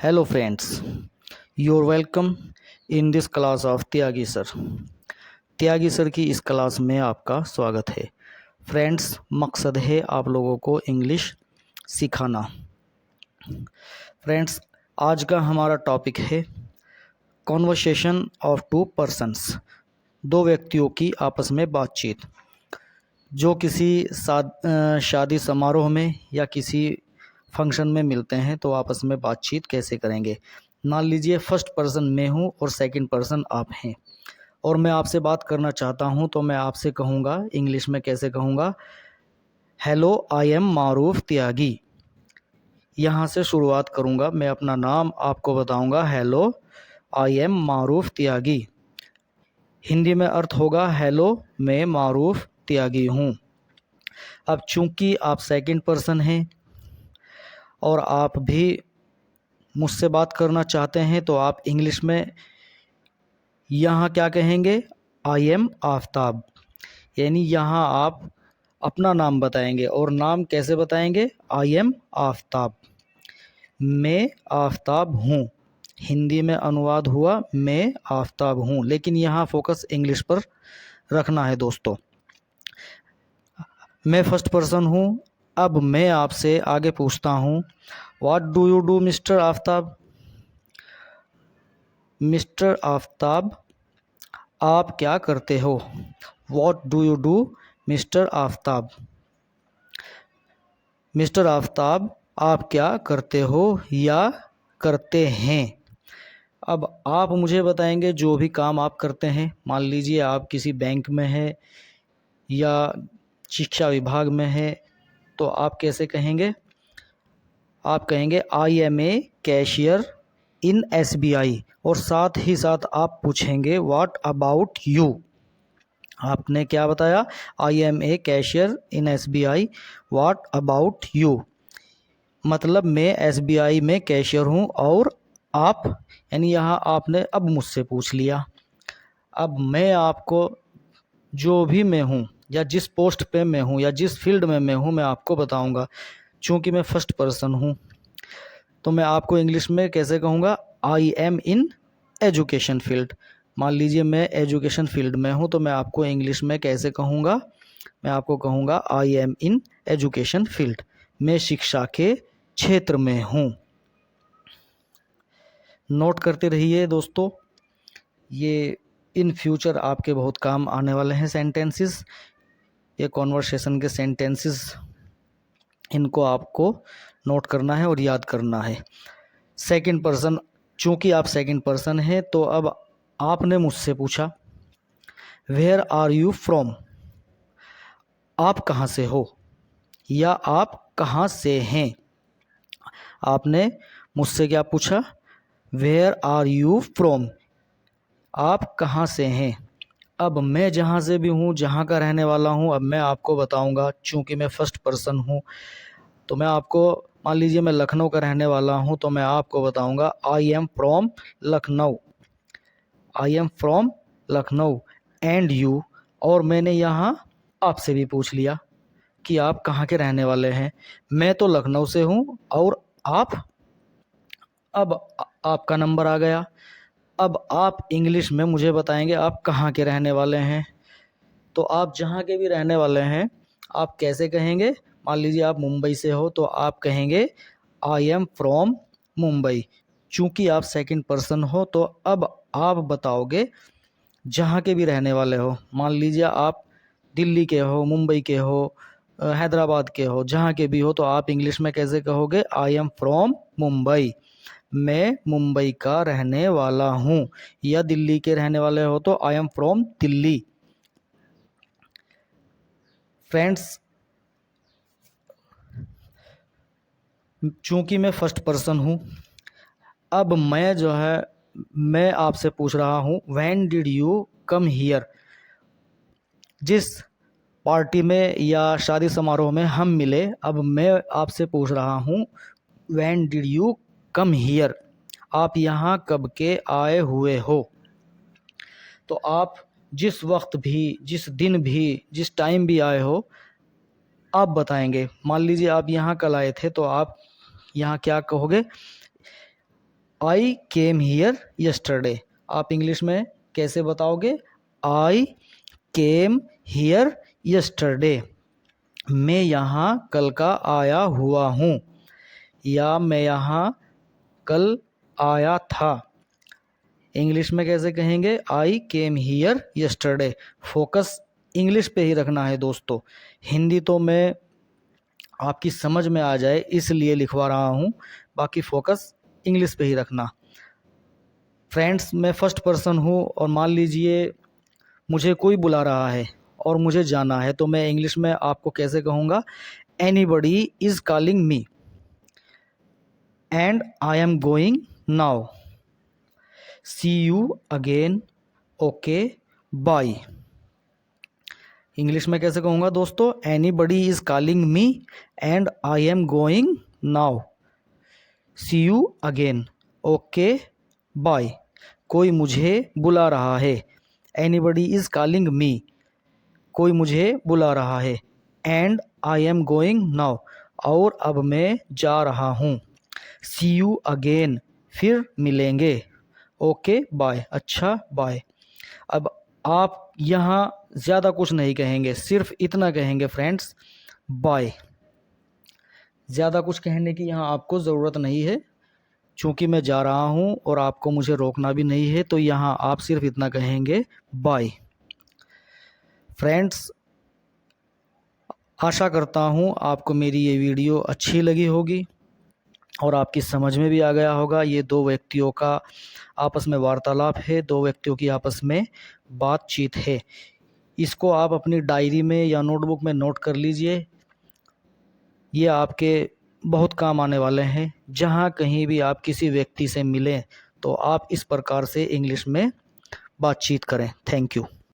Hello friends, you're welcome in this class of Tyagi sir. Tyagi sir की इस class में आपका स्वागत है। फ्रेंड्स, मकसद है आप लोगों को इंग्लिश सिखाना। फ्रेंड्स, आज का हमारा टॉपिक है कॉन्वर्सेशन ऑफ टू पर्सन्स, दो व्यक्तियों की आपस में बातचीत, जो किसी शादी समारोह में या किसी फंक्शन में मिलते हैं तो आपस में बातचीत कैसे करेंगे। मान लीजिए फर्स्ट पर्सन मैं हूँ और सेकंड पर्सन आप हैं और मैं आपसे बात करना चाहता हूँ, तो मैं आपसे कहूँगा, इंग्लिश में कैसे कहूँगा, हेलो आई एम मारूफ त्यागी। यहाँ से शुरुआत करूँगा, मैं अपना नाम आपको बताऊँगा, हेलो आई एम मारूफ त्यागी। हिंदी में अर्थ होगा हेलो मैं मारूफ त्यागी हूँ। अब चूंकि आप सेकंड पर्सन हैं और आप भी मुझसे बात करना चाहते हैं तो आप इंग्लिश में यहाँ क्या कहेंगे, आई एम आफ्ताब। यानी यहाँ आप अपना नाम बताएंगे और नाम कैसे बताएंगे, आई एम आफ्ताब, मैं आफ्ताब हूँ। हिंदी में अनुवाद हुआ मैं आफ्ताब हूँ, लेकिन यहाँ फोकस इंग्लिश पर रखना है दोस्तों। मैं फर्स्ट पर्सन हूँ। अब मैं आपसे आगे पूछता हूँ, what do you do mister Aftab. Mister Aftab, आप क्या करते हो। What do you do mister Aftab. Mister Aftab, आप क्या करते हो या करते हैं। अब आप मुझे बताएंगे जो भी काम आप करते हैं। मान लीजिए आप किसी बैंक में हैं या शिक्षा विभाग में हैं, तो आप कैसे कहेंगे, आप कहेंगे I am a cashier in SBI, और साथ ही साथ आप पूछेंगे व्हाट अबाउट यू। आपने क्या बताया, I am a cashier in SBI, what about you, मतलब मैं एसबीआई में कैशियर हूँ और आप, यानी यहाँ आपने अब मुझसे पूछ लिया। अब मैं आपको जो भी मैं हूँ या जिस पोस्ट पे मैं हूँ या जिस फील्ड में मैं हूँ, मैं आपको बताऊँगा। चूँकि मैं फर्स्ट पर्सन हूँ तो मैं आपको इंग्लिश में कैसे कहूँगा, I am in education field. मान लीजिए मैं एजुकेशन फील्ड में हूँ, तो मैं आपको इंग्लिश में कैसे कहूँगा, मैं आपको कहूँगा I am in education field, मैं शिक्षा के क्षेत्र में हूँ। नोट करते रहिए दोस्तों, ये इन फ्यूचर आपके बहुत काम आने वाले हैं सेंटेंसेस। ये कॉन्वर्सेशन के सेंटेंसेस, इनको आपको नोट करना है और याद करना है। सेकंड पर्सन, चूंकि आप सेकंड पर्सन हैं तो अब आपने मुझसे पूछा वेयर आर यू फ्रॉम, आप कहाँ से हो या आप कहाँ से हैं। आपने मुझसे क्या पूछा, वेयर आर यू फ्रॉम, आप कहाँ से हैं। अब मैं जहाँ से भी हूँ, जहाँ का रहने वाला हूँ, अब मैं आपको बताऊँगा। चूँकि मैं फर्स्ट पर्सन हूँ तो मैं आपको, मान लीजिए मैं लखनऊ का रहने वाला हूँ, तो मैं आपको बताऊँगा I am from Lucknow, I am from Lucknow and you. और मैंने यहाँ आपसे भी पूछ लिया कि आप कहाँ के रहने वाले हैं। मैं तो लखनऊ से हूँ और आप, अब आपका नंबर आ गया। अब आप इंग्लिश में मुझे बताएंगे आप कहाँ के रहने वाले हैं। तो आप जहाँ के भी रहने वाले हैं आप कैसे कहेंगे, मान लीजिए आप मुंबई से हो तो आप कहेंगे आई एम फ्रॉम मुंबई। चूँकि आप सेकंड पर्सन हो तो अब आप बताओगे जहाँ के भी रहने वाले हो। मान लीजिए आप दिल्ली के हो, मुंबई के हो, हैदराबाद के हो, जहाँ के भी हो, तो आप इंग्लिश में कैसे कहोगे, आई एम फ्रॉम मुंबई, मैं मुंबई का रहने वाला हूँ। या दिल्ली के रहने वाले हो तो I am from Delhi. Friends, चूँकि मैं फर्स्ट पर्सन हूँ, अब मैं जो है, मैं आपसे पूछ रहा हूँ when did you come here. जिस पार्टी में या शादी समारोह में हम मिले, अब मैं आपसे पूछ रहा हूँ when did you come here, आप यहाँ कब के आए हुए हो। तो आप जिस वक्त भी, जिस दिन भी, जिस टाइम भी आए हो आप बताएंगे। मान लीजिए आप यहाँ कल आए थे तो आप यहाँ क्या कहोगे, आई केम हियर यस्टरडे। आप इंग्लिश में कैसे बताओगे? आई केम हियर यस्टरडे। मैं यहाँ कल का आया हुआ हूँ, या मैं यहाँ कल आया था। इंग्लिश में कैसे कहेंगे? I came here yesterday. Focus English पे ही रखना है दोस्तों। हिंदी तो मैं आपकी समझ में आ जाए इसलिए लिखवा रहा हूँ, बाकी फोकस इंग्लिश पे ही रखना। फ्रेंड्स, मैं फर्स्ट पर्सन हूँ और मान लीजिए मुझे कोई बुला रहा है और मुझे जाना है, तो मैं इंग्लिश में आपको कैसे कहूँगा? Anybody is calling me and I am going now. See you again, okay, bye. English में कैसे कहूँगा दोस्तों? Anybody is calling me and I am going now. See you again, okay, bye. कोई मुझे बुला रहा है। एनीबडी इज कॉलिंग मी, कोई मुझे बुला रहा है। And I am going now, और अब मैं जा रहा हूँ। सी यू अगेन, फिर मिलेंगे। ओके बाय, अच्छा बाय। अब आप यहाँ ज़्यादा कुछ नहीं कहेंगे, सिर्फ इतना कहेंगे फ्रेंड्स, बाय। ज़्यादा कुछ कहने की यहाँ आपको ज़रूरत नहीं है, चूँकि मैं जा रहा हूँ और आपको मुझे रोकना भी नहीं है, तो यहाँ आप सिर्फ इतना कहेंगे, बाय। फ्रेंड्स, आशा करता हूँ आपको मेरी ये वीडियो अच्छी लगी होगी और आपकी समझ में भी आ गया होगा। ये दो व्यक्तियों का आपस में वार्तालाप है, दो व्यक्तियों की आपस में बातचीत है। इसको आप अपनी डायरी में या नोटबुक में नोट कर लीजिए। ये आपके बहुत काम आने वाले हैं। जहाँ कहीं भी आप किसी व्यक्ति से मिलें तो आप इस प्रकार से इंग्लिश में बातचीत करें। Thank you.